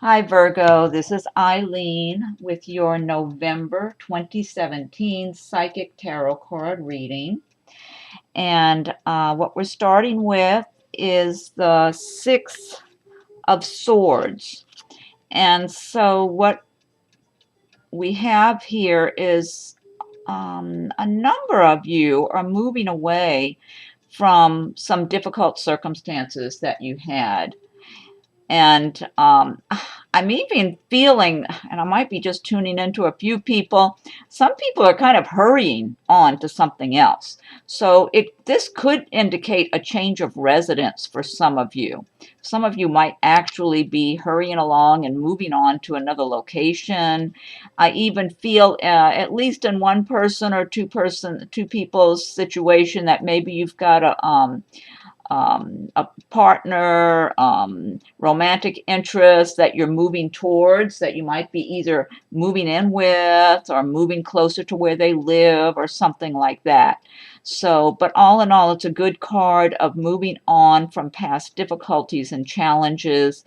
Hi Virgo, this is Eileen with your November 2017 Psychic Tarot card reading. And what we're starting with is the Six of Swords. And so what we have here is a number of you are moving away from some difficult circumstances that you had. And I'm even feeling, and I might be just tuning into a few people, some people are kind of hurrying on to something else. So this could indicate a change of residence for some of you. Some of you might actually be hurrying along and moving on to another location. I even feel, at least in one person or two people's situation, that maybe you've got a partner, romantic interest that you're moving towards, that you might be either moving in with or moving closer to where they live or something like that. So, but all in all, it's a good card of moving on from past difficulties and challenges.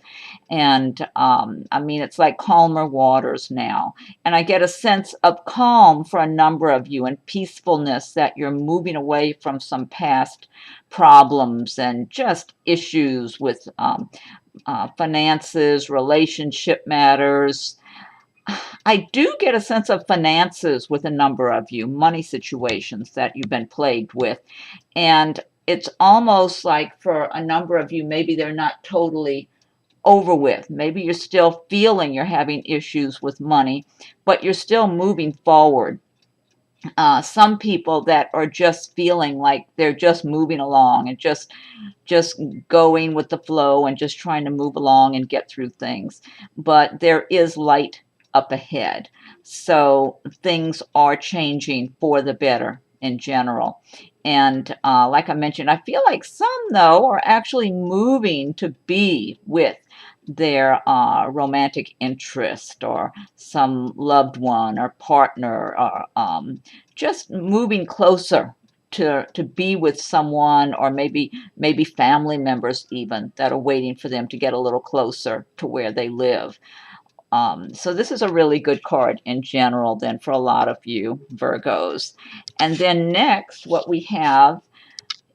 And I mean, it's like calmer waters now. And I get a sense of calm for a number of you and peacefulness, that you're moving away from some past problems and just issues with finances, relationship matters. I do get a sense of finances with a number of you, money situations that you've been plagued with. And it's almost like for a number of you, maybe they're not totally over with. Maybe you're still feeling you're having issues with money, but you're still moving forward. Some people that are just feeling like they're just moving along and just going with the flow and just trying to move along and get through things. But there is light up ahead. So things are changing for the better in general. And like I mentioned, I feel like some, though, are actually moving to be with their romantic interest or some loved one or partner, or just moving closer to be with someone, or maybe family members even that are waiting for them to get a little closer to where they live. So this is a really good card in general then for a lot of you Virgos. And then next, what we have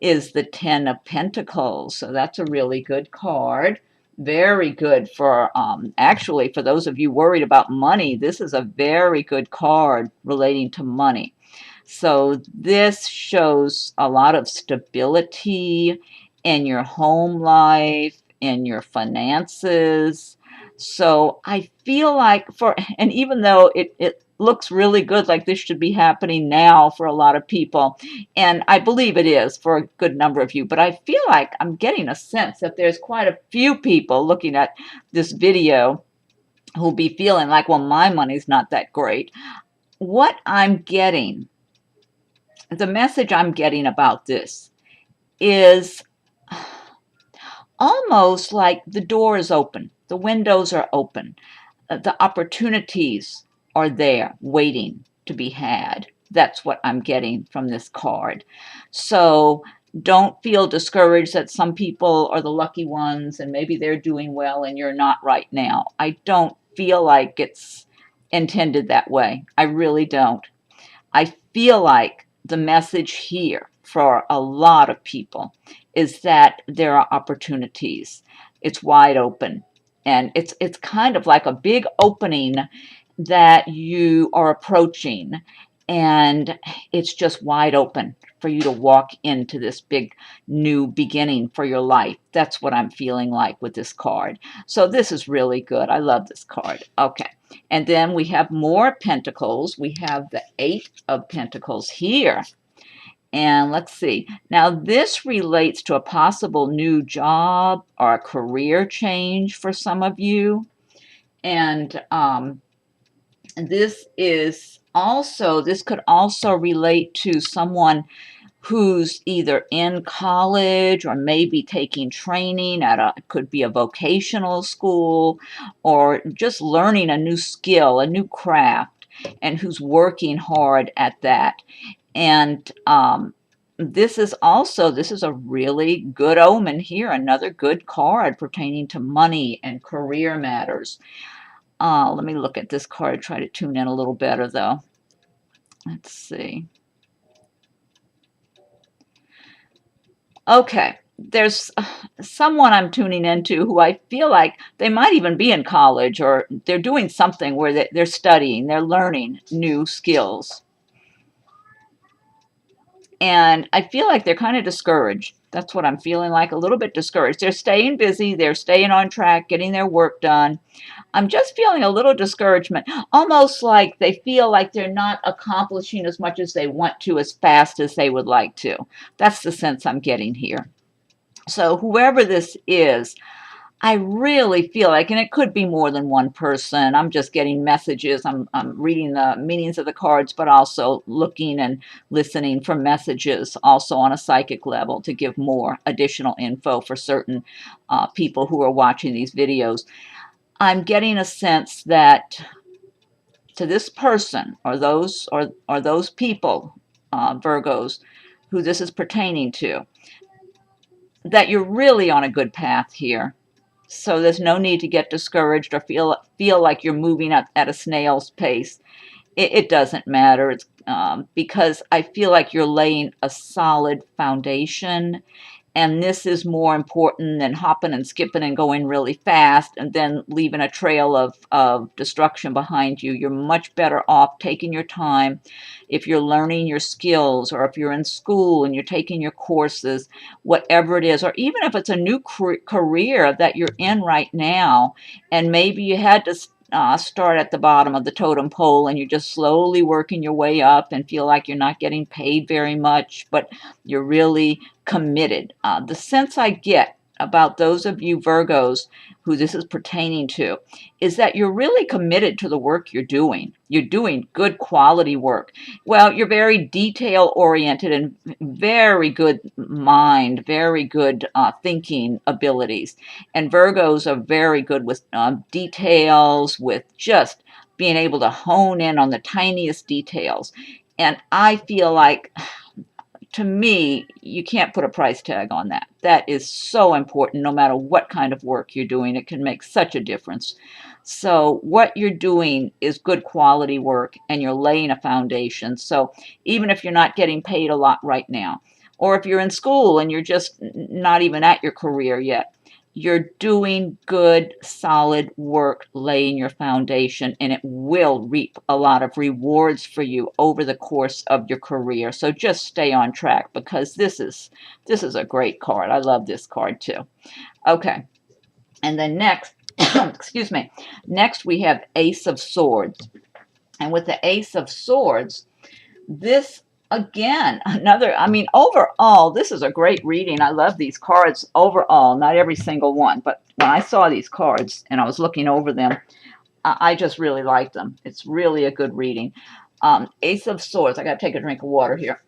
is the Ten of Pentacles. So that's a really good card. Very good for, actually, for those of you worried about money, this is a very good card relating to money. So this shows a lot of stability in your home life, in your finances. So I feel like and even though it looks really good, like this should be happening now for a lot of people, and I believe it is for a good number of you, but I feel like I'm getting a sense that there's quite a few people looking at this video who'll be feeling like, well, my money's not that great. What I'm getting, the message I'm getting about this is almost like the door is open, the windows are open, the opportunities are there waiting to be had. That's what I'm getting from this card. So don't feel discouraged that some people are the lucky ones and maybe they're doing well and you're not right now. I don't feel like it's intended that way. I really don't. I feel like the message here for a lot of people is that there are opportunities. It's wide open. And it's kind of like a big opening that you are approaching, and it's just wide open for you to walk into this big new beginning for your life. That's what I'm feeling like with this card. So this is really good. I love this card. Okay. And then we have more pentacles. We have the Eight of Pentacles here. And let's see. Now, this relates to a possible new job or a career change for some of you. And this could also relate to someone who's either in college or maybe taking training at it could be a vocational school, or just learning a new skill, a new craft, and who's working hard at that. And this is a really good omen here, another good card pertaining to money and career matters. Let me look at this card, try to tune in a little better though. Let's see. Okay, there's someone I'm tuning into who I feel like they might even be in college, or they're doing something where they're studying, they're learning new skills. And I feel like they're kind of discouraged. That's what I'm feeling like, a little bit discouraged. They're staying busy, they're staying on track, getting their work done. I'm just feeling a little discouragement, almost like they feel like they're not accomplishing as much as they want to, as fast as they would like to. That's the sense I'm getting here. So whoever this is, I really feel like, and it could be more than one person. I'm just getting messages. I'm reading the meanings of the cards, but also looking and listening for messages also on a psychic level to give more additional info for certain people who are watching these videos. I'm getting a sense that to this person or those people, Virgos, who this is pertaining to, that you're really on a good path here. So there's no need to get discouraged or feel like you're moving at a snail's pace. It doesn't matter. It's because I feel like you're laying a solid foundation, and this is more important than hopping and skipping and going really fast and then leaving a trail of destruction behind you. You're much better off taking your time. If you're learning your skills, or if you're in school and you're taking your courses, whatever it is, or even if it's a new career that you're in right now, and maybe you had to start at the bottom of the totem pole and you're just slowly working your way up and feel like you're not getting paid very much, but you're really committed. The sense I get about those of you Virgos who this is pertaining to is that you're really committed to the work you're doing. You're doing good quality work. Well, you're very detail oriented and very good mind, very good thinking abilities. And Virgos are very good with details, with just being able to hone in on the tiniest details. And I feel like, to me, you can't put a price tag on that. That is so important no matter what kind of work you're doing. It can make such a difference. So what you're doing is good quality work, and you're laying a foundation. So even if you're not getting paid a lot right now, or if you're in school and you're just not even at your career yet, you're doing good, solid work, laying your foundation, and it will reap a lot of rewards for you over the course of your career. So just stay on track, because this is a great card. I love this card too. Okay, and then next, excuse me, next we have Ace of Swords. And with the Ace of Swords, this again, overall, this is a great reading. I love these cards overall, not every single one, but when I saw these cards and I was looking over them, I just really liked them. It's really a good reading. Ace of Swords, I got to take a drink of water here.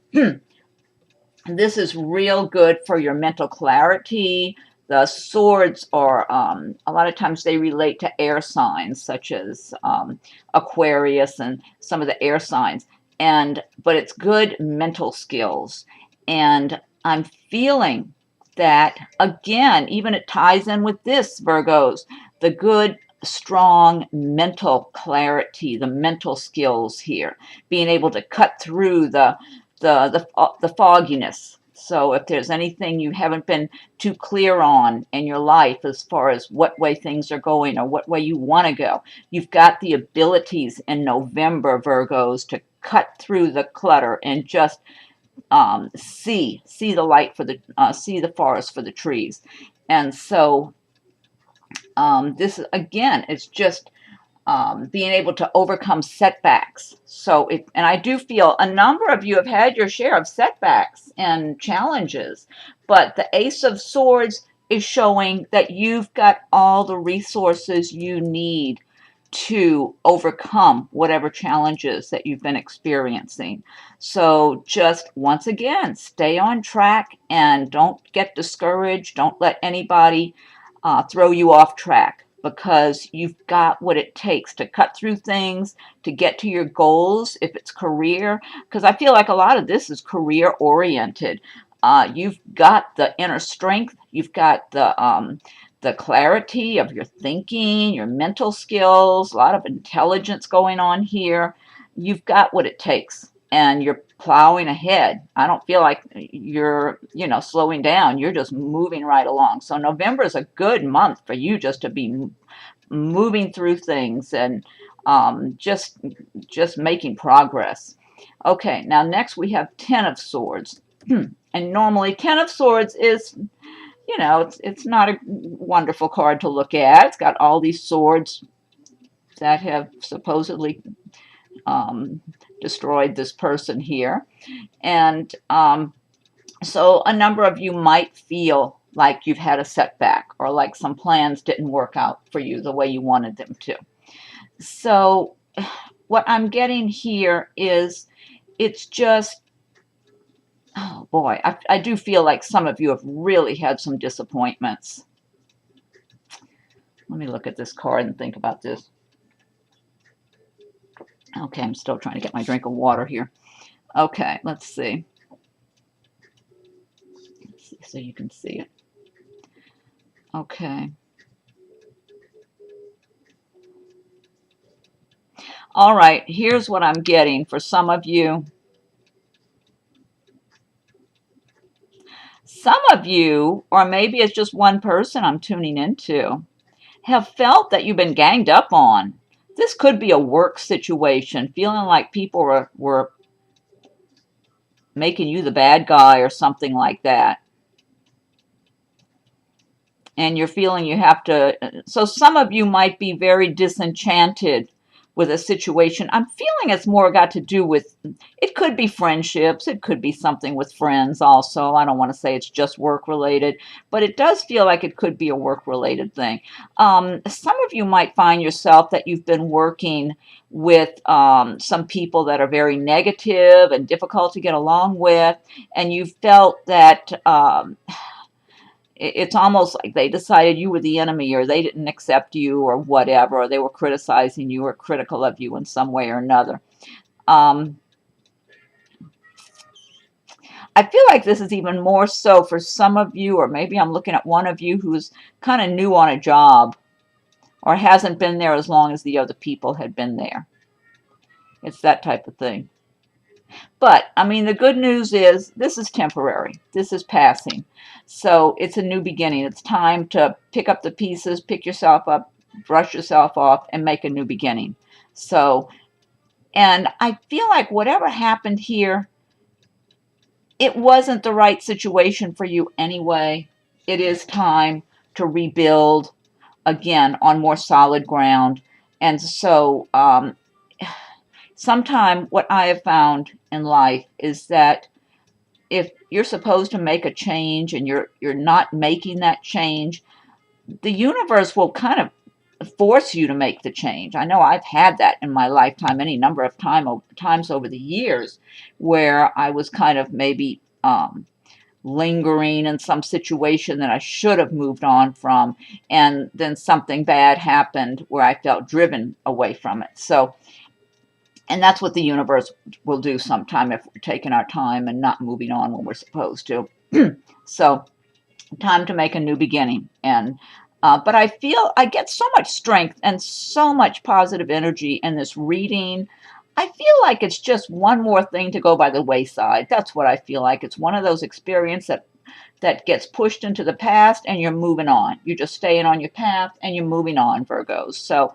This is real good for your mental clarity. The swords are, a lot of times they relate to air signs, such as Aquarius and some of the air signs. But it's good mental skills. And I'm feeling that, again, even it ties in with this, Virgos, the good, strong mental clarity, the mental skills here, being able to cut through the fogginess. So if there's anything you haven't been too clear on in your life as far as what way things are going or what way you want to go, you've got the abilities in November, Virgos, to cut through the clutter and just see the light for see the forest for the trees. And so this again, it's just being able to overcome setbacks. And I do feel a number of you have had your share of setbacks and challenges, but the Ace of Swords is showing that you've got all the resources you need to overcome whatever challenges that you've been experiencing. So just once again, stay on track and don't get discouraged. Don't let anybody throw you off track. because you've got what it takes to cut through things, to get to your goals, if it's career, because I feel like a lot of this is career oriented. You've got the inner strength, you've got the clarity of your thinking, your mental skills, a lot of intelligence going on here. You've got what it takes, and you're plowing ahead. I don't feel like you're, slowing down. You're just moving right along. So November is a good month for you just to be moving through things and just making progress. Okay, now next we have Ten of Swords. And normally Ten of Swords is, it's not a wonderful card to look at. It's got all these swords that have supposedly destroyed this person here. And so a number of you might feel like you've had a setback, or like some plans didn't work out for you the way you wanted them to. So what I'm getting here is, it's just, oh boy, I do feel like some of you have really had some disappointments. Let me look at this card and think about this. Okay, I'm still trying to get my drink of water here. Okay, let's see. So you can see it. Okay. All right, here's what I'm getting for some of you. Some of you, or maybe it's just one person I'm tuning into, have felt that you've been ganged up on. This could be a work situation, feeling like people were making you the bad guy or something like that. And you're feeling you have to, so some of you might be very disenchanted with a situation. I'm feeling it's more got to do with, it could be friendships, it could be something with friends also. I don't want to say it's just work related, but it does feel like it could be a work related thing. Some of you might find yourself that you've been working with some people that are very negative and difficult to get along with, and you felt that it's almost like they decided you were the enemy, or they didn't accept you, or whatever, or they were criticizing you or critical of you in some way or another. I feel like this is even more so for some of you, or maybe I'm looking at one of you who's kind of new on a job or hasn't been there as long as the other people had been there. It's that type of thing. But, I mean, the good news is this is temporary. This is passing. So it's a new beginning. It's time to pick up the pieces, pick yourself up, brush yourself off, and make a new beginning. So, and I feel like whatever happened here, it wasn't the right situation for you anyway. It is time to rebuild again on more solid ground. And so, sometime what I have found in life is that if you're supposed to make a change and you're not making that change, the universe will kind of force you to make the change. I know I've had that in my lifetime any number of times over the years, where I was kind of maybe lingering in some situation that I should have moved on from, and then something bad happened where I felt driven away from it. So, and that's what the universe will do sometime if we're taking our time and not moving on when we're supposed to. So, time to make a new beginning. And but I feel I get so much strength and so much positive energy in this reading. I feel like it's just one more thing to go by the wayside. That's what I feel like. It's one of those experiences that gets pushed into the past, and you're moving on. You're just staying on your path and you're moving on, Virgos. So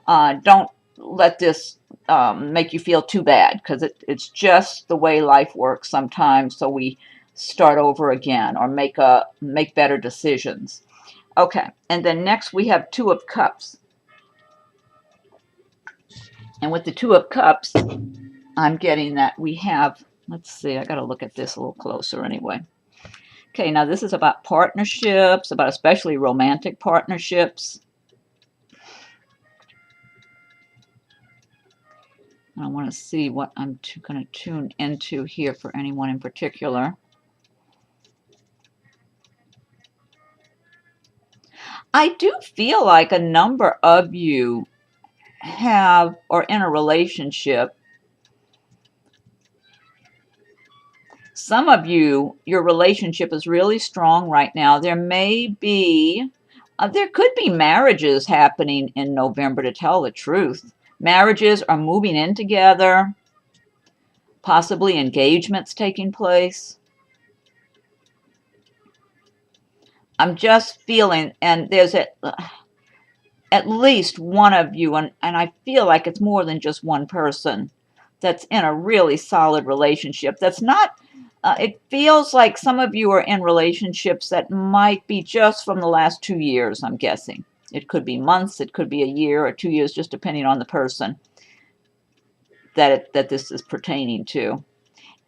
don't let this make you feel too bad, because it's just the way life works sometimes. So we start over again, or make better decisions. Okay, and then next we have Two of Cups. And with the Two of Cups, I'm getting that we have, let's see, I got to look at this a little closer anyway. Okay, now this is about partnerships, about especially romantic partnerships. I want to see what I'm going to tune into here for anyone in particular. I do feel like a number of you have or in a relationship. Some of you, your relationship is really strong right now. There may be, there could be marriages happening in November, to tell the truth. Marriages are moving in together, possibly engagements taking place. I'm just feeling, and there's at least one of you, and I feel like it's more than just one person that's in a really solid relationship. That's not, it feels like some of you are in relationships that might be just from the last 2 years, I'm guessing. It could be months, it could be a year or 2 years, just depending on the person that this is pertaining to.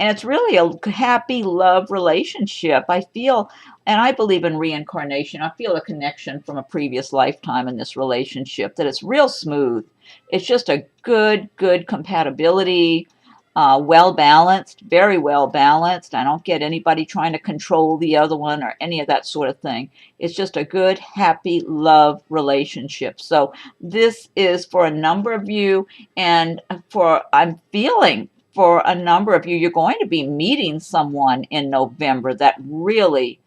And it's really a happy love relationship. I feel, and I believe in reincarnation, I feel a connection from a previous lifetime in this relationship, that it's real smooth. It's just a good compatibility, well balanced, very well balanced. I don't get anybody trying to control the other one or any of that sort of thing. It's just a good, happy love relationship. So this is for a number of you, and I'm feeling for a number of you, you're going to be meeting someone in November that really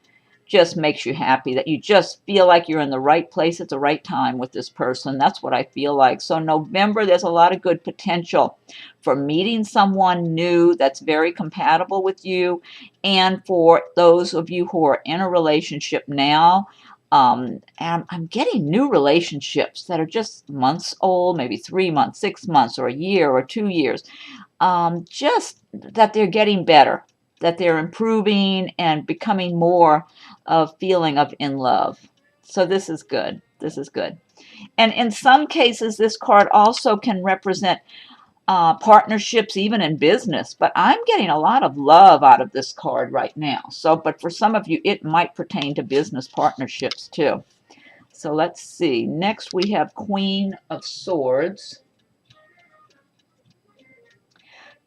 just makes you happy, that you just feel like you're in the right place at the right time with this person. That's what I feel like. So November, there's a lot of good potential for meeting someone new that's very compatible with you. And for those of you who are in a relationship now, and I'm getting new relationships that are just months old, maybe 3 months, 6 months, or a year or 2 years. Just that they're getting better, that they're improving and becoming more of feeling of in love. So this is good. This is good. And in some cases, this card also can represent partnerships, even in business. But I'm getting a lot of love out of this card right now. So, but for some of you, it might pertain to business partnerships too. So let's see. Next, we have Queen of Swords.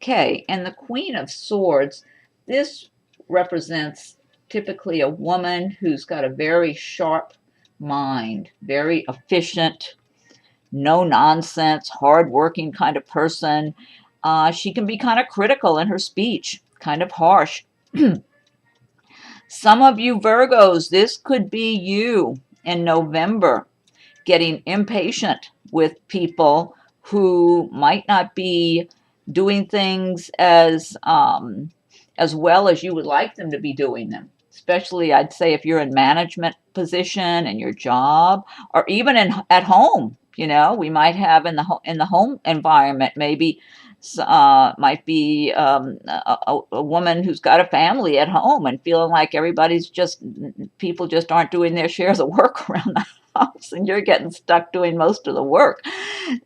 Okay, and the Queen of Swords, this represents typically a woman who's got a very sharp mind, very efficient, no nonsense, hardworking kind of person. She can be kind of critical in her speech, kind of harsh. Some of you Virgos, this could be you in November, getting impatient with people who might not be doing things as well as you would like them to be doing them. Especially, I'd say, if you're in management position in your job, or even at home. You know, we might have in the home environment, maybe might be a woman who's got a family at home and feeling like people just aren't doing their shares of work around the house, and you're getting stuck doing most of the work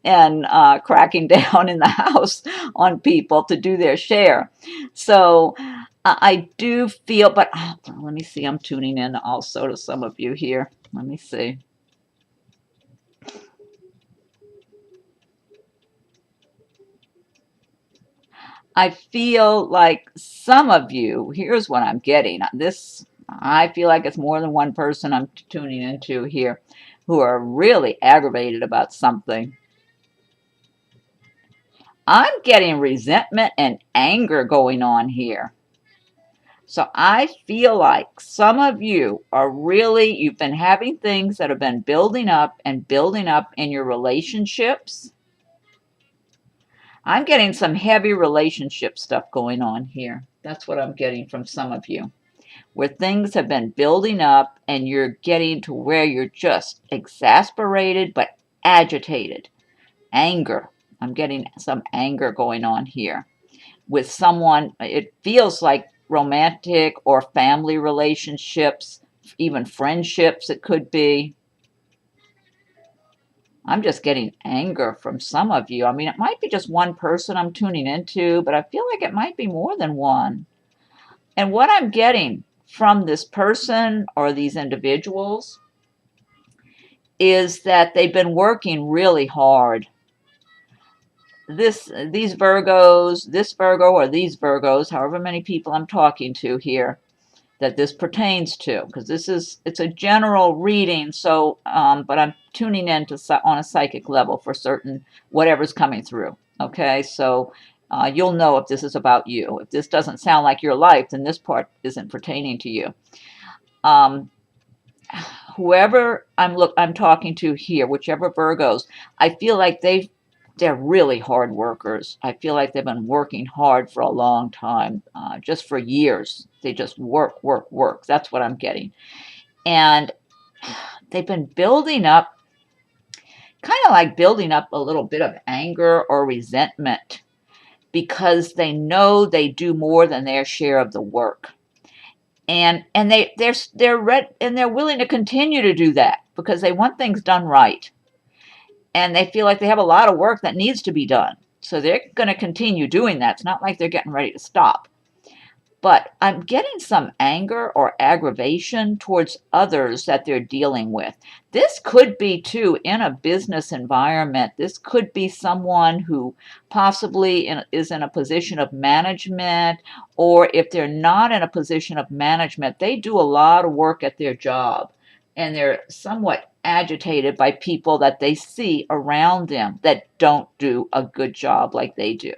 and cracking down in the house on people to do their share. So I do feel, but let me see, I'm tuning in also to some of you here. Let me see. I feel like some of you, here's what I'm getting. I feel like it's more than one person I'm tuning into here who are really aggravated about something. I'm getting resentment and anger going on here. So I feel like some of you are really, you've been having things that have been building up and building up in your relationships. I'm getting some heavy relationship stuff going on here. That's what I'm getting from some of you, where things have been building up and you're getting to where you're just exasperated but agitated. Anger. I'm getting some anger going on here with someone. It feels like romantic or family relationships, even friendships it could be. I'm just getting anger from some of you. I mean, it might be just one person I'm tuning into, but I feel like it might be more than one. And what I'm getting from this person or these individuals is that they've been working really hard. These Virgos, this Virgo or these Virgos, however many people I'm talking to here, that this pertains to, because it's a general reading. So, but I'm tuning in on a psychic level for certain whatever's coming through. Okay, so you'll know if this is about you. If this doesn't sound like your life, then this part isn't pertaining to you. Whoever I'm talking to here, whichever Virgos, I feel like they're really hard workers. I feel like they've been working hard for a long time, just for years. They just work, work, work. That's what I'm getting. And they've been building up, kind of like building up a little bit of anger or resentment because they know they do more than their share of the work. And they're willing to continue to do that because they want things done right. And they feel like they have a lot of work that needs to be done. So they're going to continue doing that. It's not like they're getting ready to stop. But I'm getting some anger or aggravation towards others that they're dealing with. This could be, too, in a business environment. This could be someone who possibly is in a position of management, or if they're not in a position of management, they do a lot of work at their job. And they're somewhat agitated by people that they see around them that don't do a good job like they do.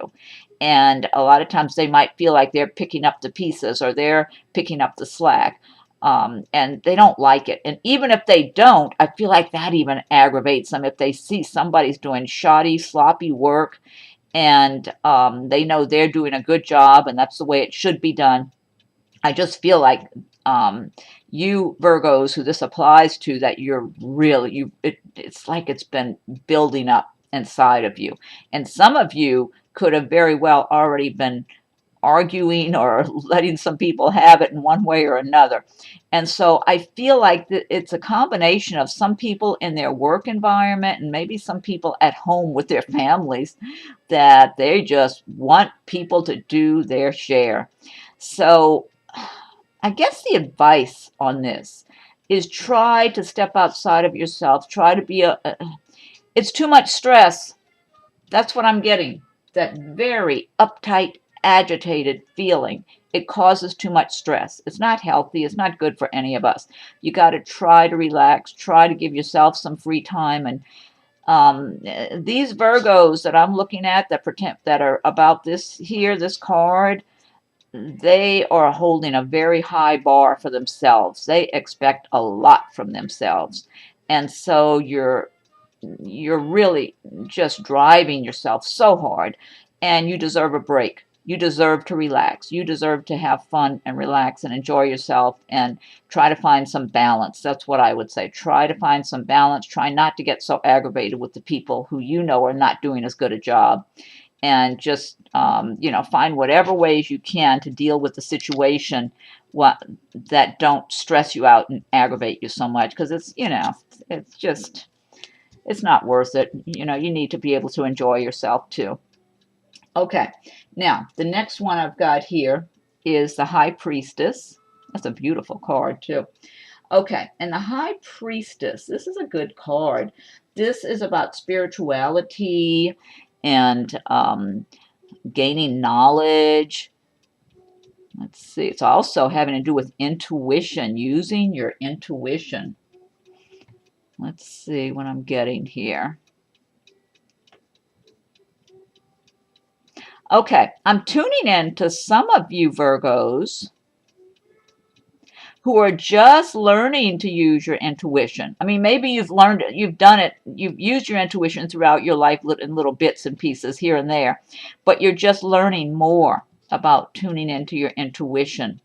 And a lot of times they might feel like they're picking up the pieces or they're picking up the slack. And they don't like it. And even if they don't, I feel like that even aggravates them if they see somebody's doing shoddy, sloppy work and they know they're doing a good job and that's the way it should be done. I just feel like you Virgos who this applies to, that you're really, it's like it's been building up inside of you. And some of you could have very well already been arguing or letting some people have it in one way or another. And so I feel like it's a combination of some people in their work environment and maybe some people at home with their families that they just want people to do their share. So I guess the advice on this is try to step outside of yourself. Try to be it's too much stress. That's what I'm getting. That very uptight, agitated feeling. It causes too much stress. It's not healthy. It's not good for any of us. You got to try to relax. Try to give yourself some free time. And these Virgos that I'm looking at that are about this here, this card, they are holding a very high bar for themselves. They expect a lot from themselves. And so you're really just driving yourself so hard, and you deserve a break. You deserve to relax. You deserve to have fun and relax and enjoy yourself and try to find some balance. That's what I would say. Try to find some balance. Try not to get so aggravated with the people who you know are not doing as good a job. And just, find whatever ways you can to deal with the situation that don't stress you out and aggravate you so much. Because it's not worth it. You need to be able to enjoy yourself too. Okay, now the next one I've got here is the High Priestess. That's a beautiful card too. Okay, and the High Priestess, this is a good card. This is about spirituality and gaining knowledge. Let's see, it's also having to do with intuition, using your intuition. Let's see what I'm getting here. Okay, I'm tuning in to some of you Virgos who are just learning to use your intuition. I mean, maybe you've learned it, you've done it, you've used your intuition throughout your life in little bits and pieces here and there, but you're just learning more about tuning into your intuition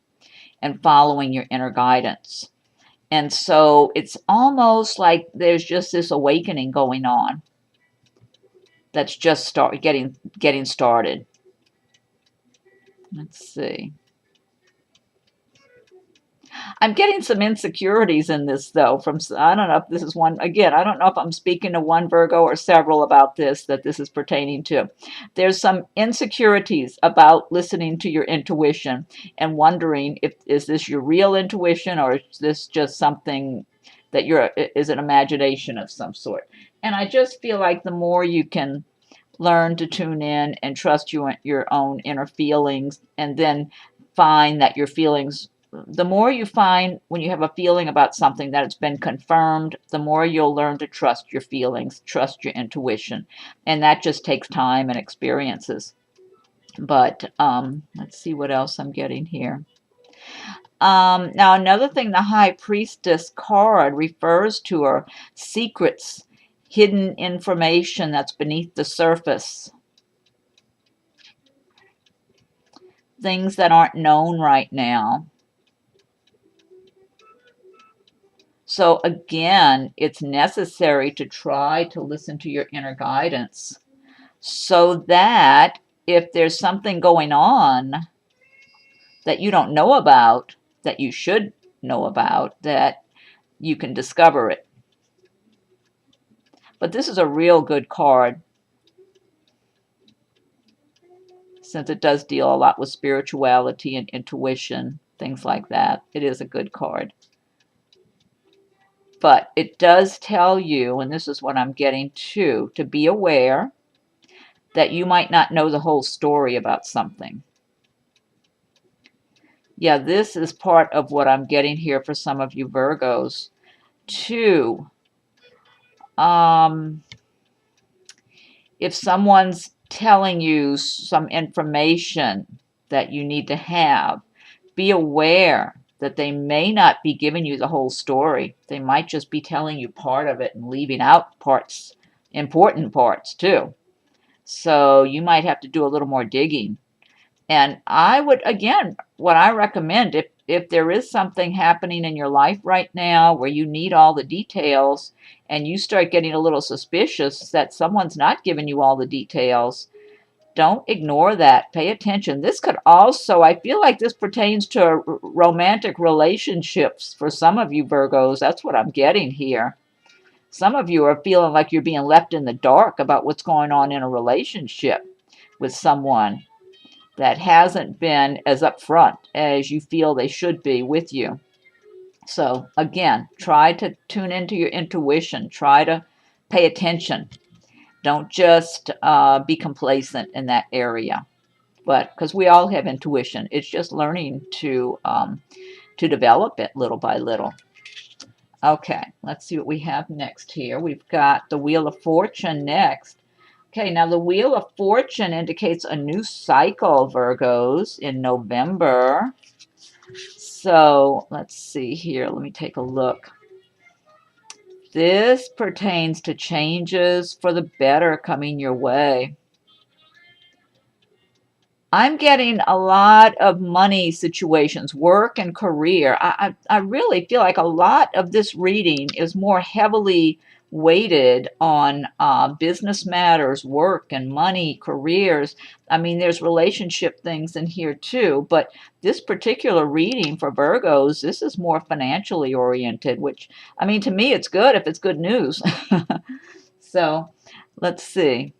and following your inner guidance. And so it's almost like there's just this awakening going on that's just getting started. Let's see. I'm getting some insecurities in this, though, I don't know if this is one, again, I don't know if I'm speaking to one Virgo or several about this, that this is pertaining to. There's some insecurities about listening to your intuition and wondering is this your real intuition or is this just something that is an imagination of some sort. And I just feel like the more you can learn to tune in and trust your own inner feelings and then find that your feelings the more you find when you have a feeling about something that it's been confirmed, the more you'll learn to trust your feelings, trust your intuition. And that just takes time and experiences. But let's see what else I'm getting here. Now, another thing, the High Priestess card refers to are secrets, hidden information that's beneath the surface, things that aren't known right now. So again, it's necessary to try to listen to your inner guidance so that if there's something going on that you don't know about, that you should know about, that you can discover it. But this is a real good card, since it does deal a lot with spirituality and intuition, things like that. It is a good card. But it does tell you, and this is what I'm getting to be aware that you might not know the whole story about something. Yeah, this is part of what I'm getting here for some of you Virgos. Two, if someone's telling you some information that you need to have, be aware that they may not be giving you the whole story. They might just be telling you part of it and leaving out parts, important parts too. So you might have to do a little more digging. And I would, again, what I recommend, if there is something happening in your life right now where you need all the details and you start getting a little suspicious that someone's not giving you all the details, don't ignore that. Pay attention. This could also, I feel like this pertains to romantic relationships for some of you Virgos. That's what I'm getting here. Some of you are feeling like you're being left in the dark about what's going on in a relationship with someone that hasn't been as upfront as you feel they should be with you. So again, try to tune into your intuition. Try to pay attention. Don't just be complacent in that area. But because we all have intuition, it's just learning to develop it little by little. Okay, let's see what we have next here. We've got the Wheel of Fortune next. Okay, now the Wheel of Fortune indicates a new cycle, Virgos, in November. So let's see here. Let me take a look. This pertains to changes for the better coming your way. I'm getting a lot of money situations, work and career. I really feel like a lot of this reading is more heavily weighted on business matters, work and money, careers. I mean, there's relationship things in here too, but this particular reading for Virgos, this is more financially oriented, which, I mean, to me, it's good if it's good news. So let's see.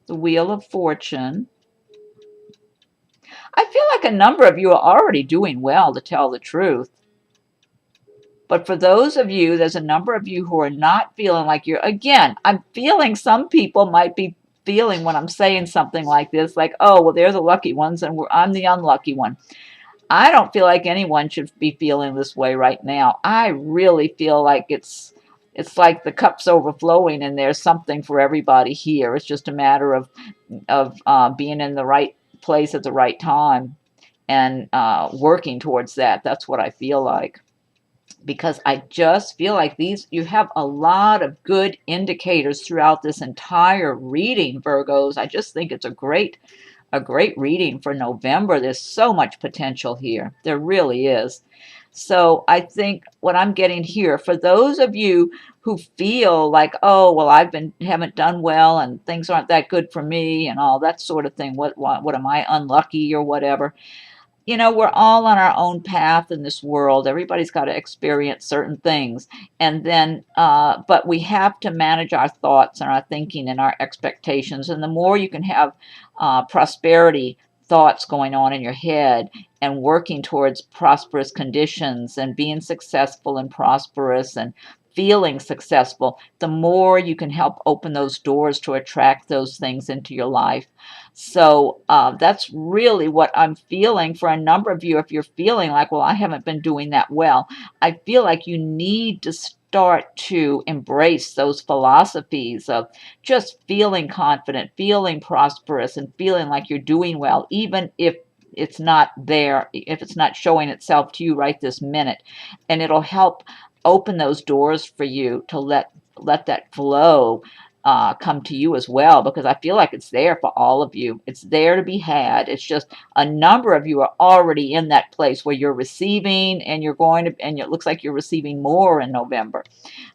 The Wheel of Fortune. I feel like a number of you are already doing well, to tell the truth. But for those of you, there's a number of you who are not feeling like you're, again, I'm feeling some people might be feeling when I'm saying something like this, like, oh, well, they're the lucky ones and I'm the unlucky one. I don't feel like anyone should be feeling this way right now. I really feel like it's like the cup's overflowing and there's something for everybody here. It's just a matter of being in the right place at the right time and working towards that. That's what I feel like, because I just feel like you have a lot of good indicators throughout this entire reading, Virgos. I just think it's a great reading for November. There's so much potential here. There really is. So I think what I'm getting here, for those of you who feel like, oh, well, haven't done well and things aren't that good for me and all that sort of thing. What am I, unlucky or whatever? You know, we're all on our own path in this world. Everybody's got to experience certain things. And then, but we have to manage our thoughts and our thinking and our expectations. And the more you can have prosperity thoughts going on in your head and working towards prosperous conditions and being successful and prosperous and feeling successful, the more you can help open those doors to attract those things into your life. So that's really what I'm feeling for a number of you. If you're feeling like, well, I haven't been doing that well, I feel like you need to start to embrace those philosophies of just feeling confident, feeling prosperous, and feeling like you're doing well, even if it's not there, if it's not showing itself to you right this minute. And it'll help open those doors for you to let that flow come to you as well, because I feel like it's there for all of you. It's there to be had. It's just a number of you are already in that place where you're receiving, and you're going to, and it looks like you're receiving more in November.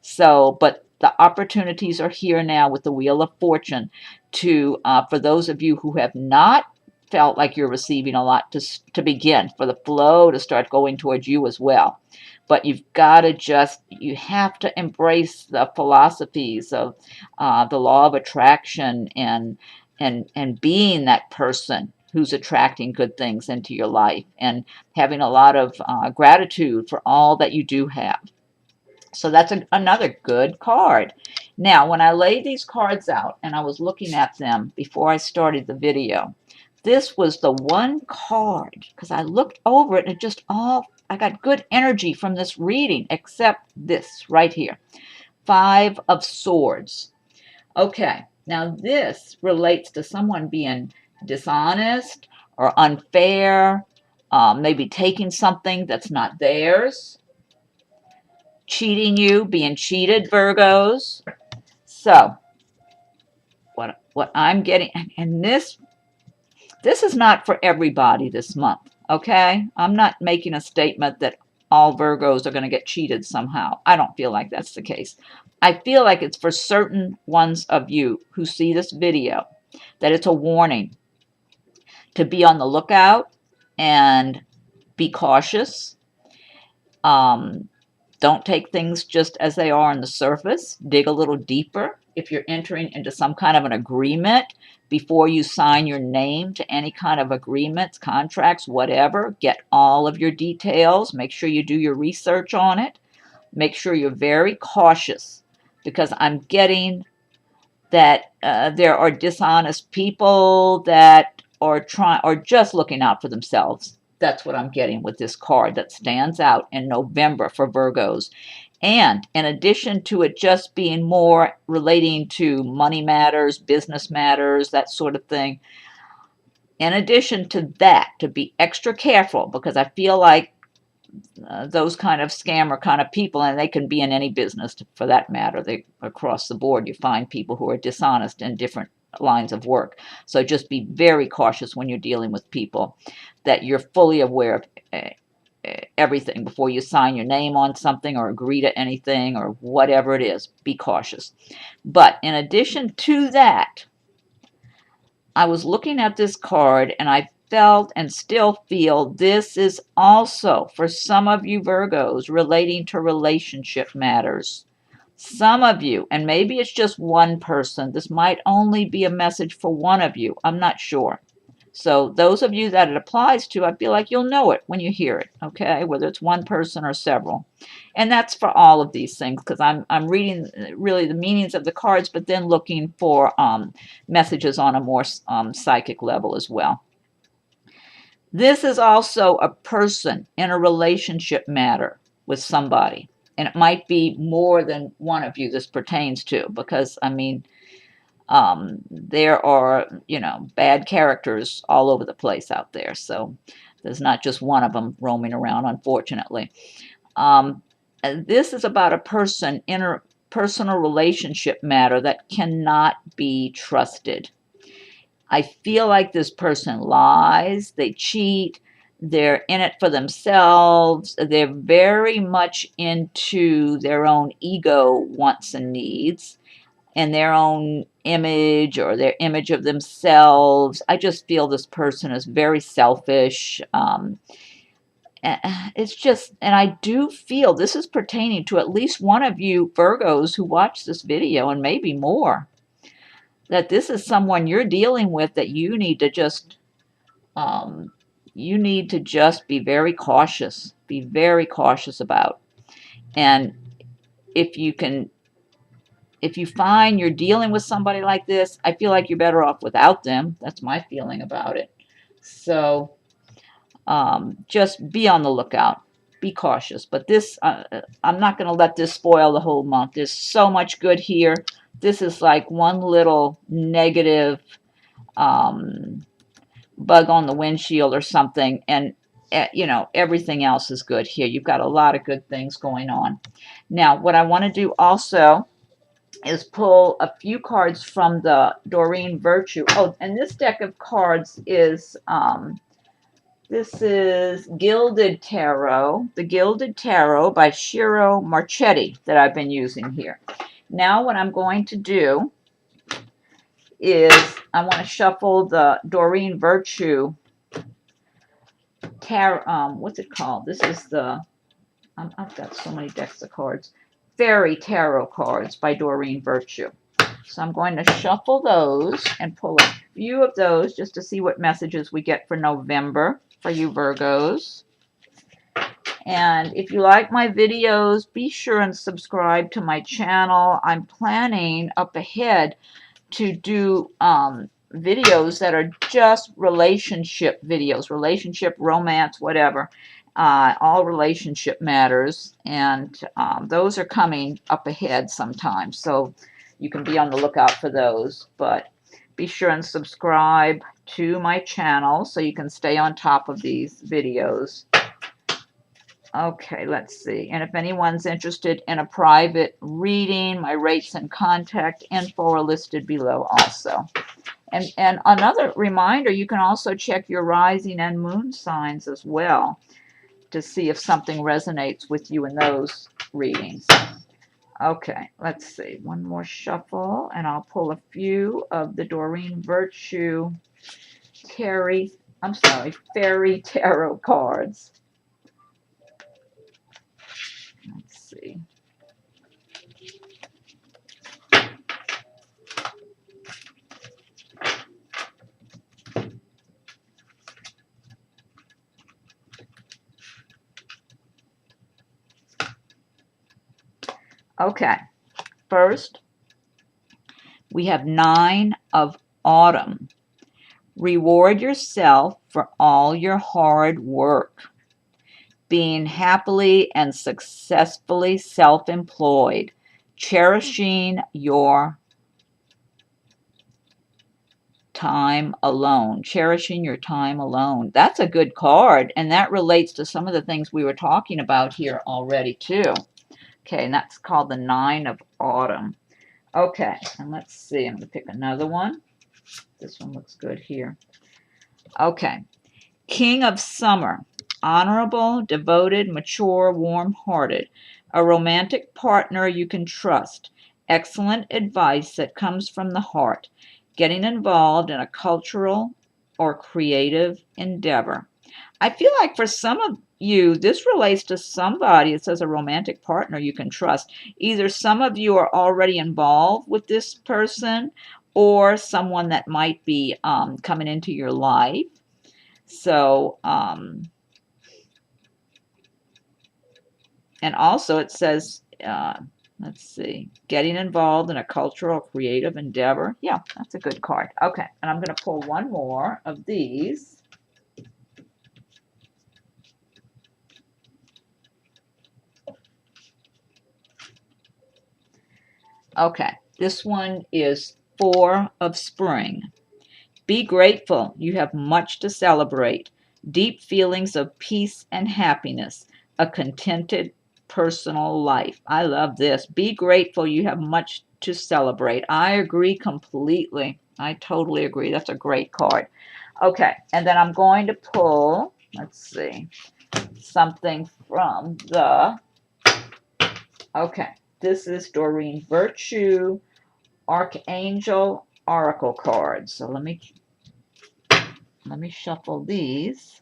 So, but the opportunities are here now with the Wheel of Fortune to, for those of you who have not felt like you're receiving a lot, to begin, for the flow to start going towards you as well. But you've got to you have to embrace the philosophies of the law of attraction, and being that person who's attracting good things into your life, and having a lot of gratitude for all that you do have. So that's another good card. Now, when I laid these cards out and I was looking at them before I started the video, this was the one card, because I looked over it and it just I got good energy from this reading, except this right here. 5 of Swords. Okay, now this relates to someone being dishonest or unfair, maybe taking something that's not theirs, cheating you, being cheated, Virgos. So what I'm getting, and this is not for everybody this month, okay? I'm not making a statement that all Virgos are going to get cheated somehow. I don't feel like that's the case. I feel like it's for certain ones of you who see this video, that it's a warning to be on the lookout and be cautious. Don't take things just as they are on the surface. Dig a little deeper. If you're entering into some kind of an agreement, before you sign your name to any kind of agreements, contracts, whatever, get all of your details. Make sure you do your research on it. Make sure you're very cautious, because I'm getting that there are dishonest people that are just looking out for themselves. That's what I'm getting with this card that stands out in November for Virgos. And in addition to it just being more relating to money matters, business matters, that sort of thing, in addition to that, to be extra careful, because I feel like those kind of scammer kind of people, and they can be in any business for that matter. They across the board, you find people who are dishonest in different lines of work. So just be very cautious when you're dealing with people, that you're fully aware of everything before you sign your name on something or agree to anything or whatever it is. Be cautious. But in addition to that, I was looking at this card and I felt and still feel this is also for some of you Virgos relating to relationship matters. Some of you, and maybe it's just one person, this might only be a message for one of you. I'm not sure. So those of you that it applies to, I feel like you'll know it when you hear it, okay? Whether it's one person or several. And that's for all of these things, because I'm reading really the meanings of the cards, but then looking for messages on a more psychic level as well. This is also a person in a relationship matter with somebody. And it might be more than one of you this pertains to, because, I mean, there are, bad characters all over the place out there. So there's not just one of them roaming around, unfortunately. This is about a person in a personal relationship matter that cannot be trusted. I feel like this person lies, they cheat, they're in it for themselves, they're very much into their own ego wants and needs, and their own image or their image of themselves. I just feel this person is very selfish. It's just, and I do feel this is pertaining to at least one of you Virgos who watch this video, and maybe more, that this is someone you're dealing with that you need to just be very cautious about. And if you can, if you find you're dealing with somebody like this, I feel like you're better off without them. That's my feeling about it. So just be on the lookout. Be cautious. But this, I'm not going to let this spoil the whole month. There's so much good here. This is like one little negative bug on the windshield or something, and you know, everything else is good here. You've got a lot of good things going on. Now, what I want to do also is pull a few cards from the Doreen Virtue. Oh, and this deck of cards is this is Gilded Tarot, the Gilded Tarot by Shiro Marchetti that I've been using here. Now what I'm going to do is I want to shuffle the Doreen Virtue tarot. What's it called? This is the, I've got so many decks of cards. Fairy Tarot cards by Doreen Virtue. So I'm going to shuffle those and pull a few of those just to see what messages we get for November for you Virgos. And if you like my videos, be sure and subscribe to my channel. I'm planning up ahead to do videos that are just relationship videos, relationship, romance, whatever, all relationship matters, and those are coming up ahead sometime, so you can be on the lookout for those. But be sure and subscribe to my channel so you can stay on top of these videos. Okay, let's see. And if anyone's interested in a private reading, my rates and contact info are listed below also. And another reminder, you can also check your rising and moon signs as well to see if something resonates with you in those readings. Okay, let's see. One more shuffle, and I'll pull a few of the Doreen Virtue Fairy Tarot cards. Let's see. Okay, first we have 9 of Autumn. Reward yourself for all your hard work. Being happily and successfully self-employed. Cherishing your time alone. Cherishing your time alone. That's a good card, and that relates to some of the things we were talking about here already too. Okay, and that's called the 9 of Autumn. Okay, and let's see. I'm going to pick another one. This one looks good here. Okay, King of Summer. Honorable, devoted, mature, warm-hearted. A romantic partner you can trust. Excellent advice that comes from the heart. Getting involved in a cultural or creative endeavor. I feel like for some of you, this relates to somebody. It says a romantic partner you can trust. Either some of you are already involved with this person, or someone that might be coming into your life. So, and also it says, let's see, getting involved in a cultural creative endeavor. Yeah, that's a good card. Okay, and I'm going to pull one more of these. Okay, this one is 4 of Spring. Be grateful. You have much to celebrate. Deep feelings of peace and happiness. A contented personal life. I love this. Be grateful. You have much to celebrate. I agree completely. I totally agree. That's a great card. Okay, and then I'm going to pull, let's see, something from the, okay, this is Doreen Virtue Archangel Oracle cards. So let me shuffle these.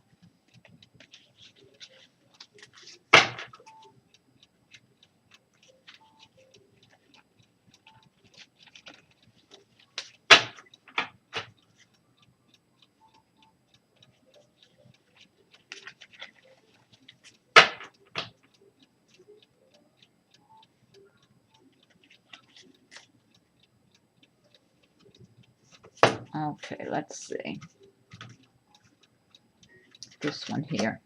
Okay, let's see. This one here.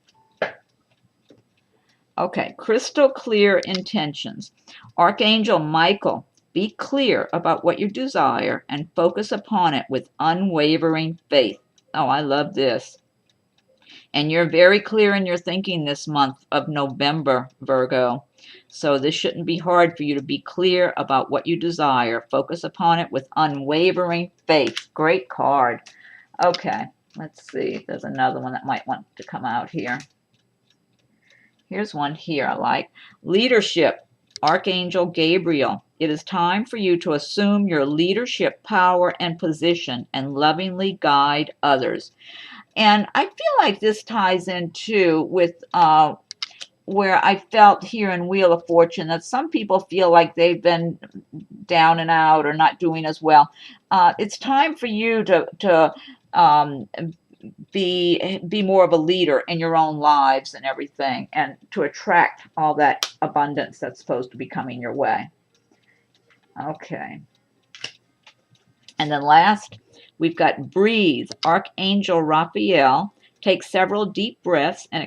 Okay, crystal clear intentions. Archangel Michael, be clear about what you desire and focus upon it with unwavering faith. Oh, I love this. And you're very clear in your thinking this month of November, Virgo. So this shouldn't be hard for you to be clear about what you desire. Focus upon it with unwavering faith. Great card. Okay, let's see if there's another one that might want to come out here. Here's one here I like. Leadership, Archangel Gabriel. It is time for you to assume your leadership power and position and lovingly guide others. And I feel like this ties in too with where I felt here in Wheel of Fortune that some people feel like they've been down and out or not doing as well. It's time for you to be more of a leader in your own lives and everything, and to attract all that abundance that's supposed to be coming your way. Okay. And then last, we've got Breathe, Archangel Raphael. Take several deep breaths and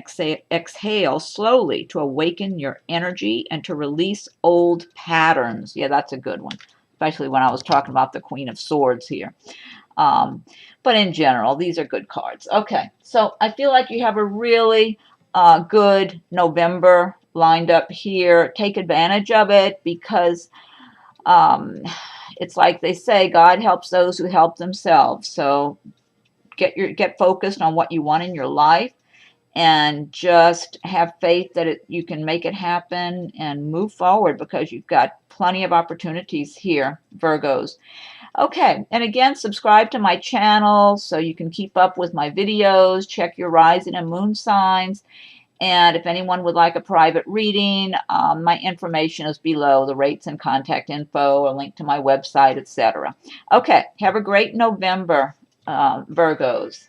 exhale slowly to awaken your energy and to release old patterns. Yeah, that's a good one, especially when I was talking about the Queen of Swords here. But in general, these are good cards. Okay, so I feel like you have a really good November lined up here. Take advantage of it because it's like they say, God helps those who help themselves. So get focused on what you want in your life and just have faith that you can make it happen and move forward because you've got plenty of opportunities here, Virgos. Okay, and again, subscribe to my channel so you can keep up with my videos, check your rising and moon signs, and if anyone would like a private reading, my information is below, the rates and contact info, a link to my website, etc. Okay, have a great November, Virgos.